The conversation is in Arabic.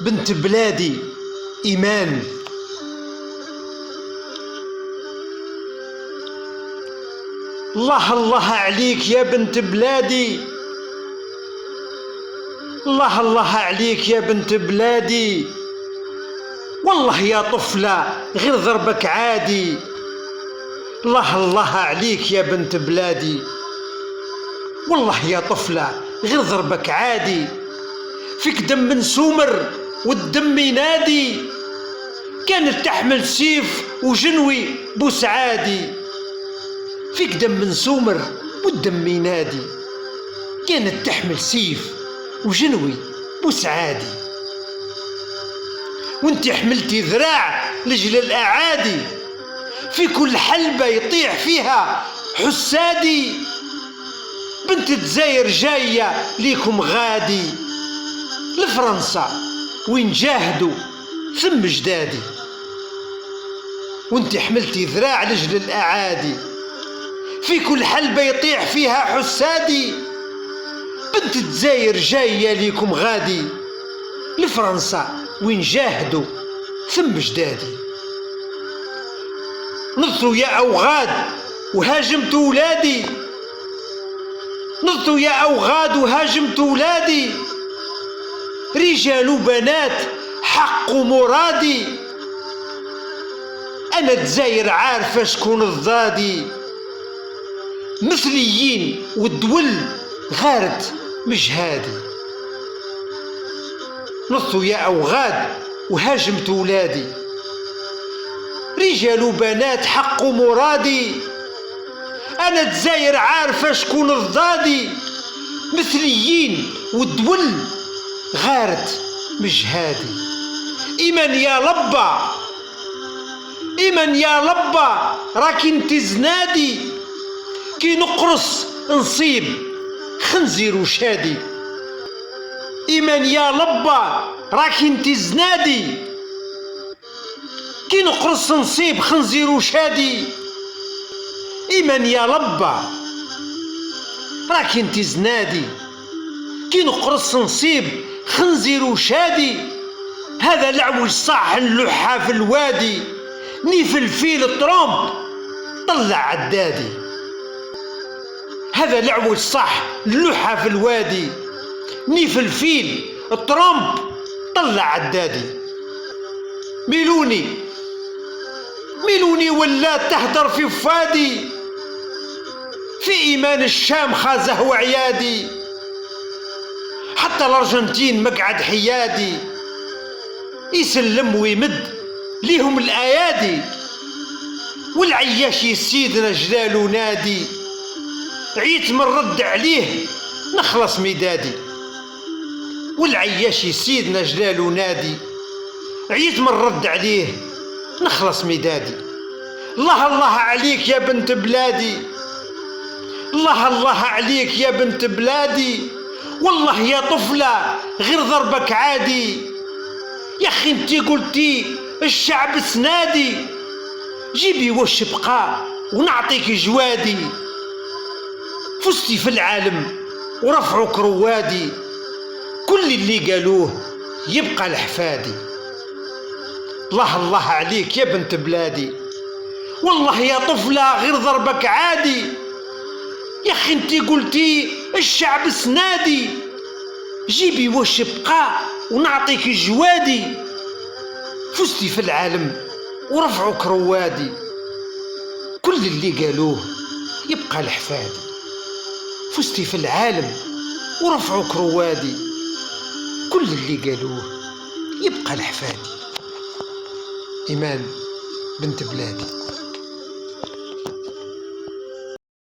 بنت بلادي إيمان. الله الله عليك يا بنت بلادي، الله الله عليك يا بنت بلادي، والله يا طفلة غير ضربك عادي. الله الله عليك يا بنت بلادي، والله يا طفلة غير ضربك عادي. فيك دم مسومر والدم ينادي، كانت تحمل سيف وجنوي بوسعادي. فيك دم مسومر والدم ينادي، كانت تحمل سيف وجنوي بوسعادي. وانت حملتي ذراع لجل الأعادي، في كل حلبة يطيح فيها حسادي. بنت الجزائر جاية ليكم غادي، لفرنسا وين جاهدوا ثم جدادي. وانت حملتي ذراع لجل الأعادي، في كل حلبة يطيح فيها حسادي. بنت الجزائر جاية ليكم غادي، لفرنسا وين جاهدوا ثم جدادي. نضتوا يا أوغاد وهاجمتوا ولادي، نضتوا يا أوغاد وهاجمتوا ولادي. رجال وبنات حق مرادي، أنا الجزائر عارفة شكون الضادي. مثليين والدول غارت مجهادي. نضتوا يا أوغاد وهاجمتوا ولادي، رجال وبنات حق مرادي. أنا الجزائر عارفة شكون الضادي، مثليين والدول غارت مجهادي. إيمان يا لبا، إيمان يا لبا راكي انتي زنادي، كي نقرص نصيب خنزير وشادي. إيمان يا لبا راكي انتي زنادي، كي نقرص نصيب خنزير وشادي. إيمان يا لبا راكي انتي زنادي، كي نقرص نصيب خنزير وشادي. هذا العوج صاح اللحى في الوادي، نيف الفيل ترومب طلع عدادي. هذا العوج صاح اللحى في الوادي، نيف الفيل ترومب طلع عدادي. ميلوني ميلوني ولا تهدر في فادي، في إيمان الشام خازه وعيادي. حتى الأرجنتين مقعد حيادي، يسلم ويمد ليهم الأيادي. والعياشي سيدنا جلال ونادي، عيت من رد عليه نخلص مدادي. والعياشي سيدنا جلال ونادي، عيت من رد عليه نخلص مدادي. الله الله عليك يا بنت بلادي، الله الله عليك يا بنت بلادي، والله يا طفلة غير ضربك عادي. يا أخي انتي قلتي الشعب سنادي، جيبي وش بقى ونعطيك جوادي. فزتي في العالم ورفعوك روادي، كل اللي قالوه يبقى لحفادي. الله الله عليك يا بنت بلادي، والله يا طفلة غير ضربك عادي. يا أخي انتي قلتي الشعب سنادي، جيبي وش بقى ونعطيك جوادي. فزتي في العالم ورفعوك روادي، كل اللي قالوه يبقى لحفادي. فزتي في العالم ورفعوك روادي، كل اللي قالوه يبقى لحفادي. إيمان بنت بلادي.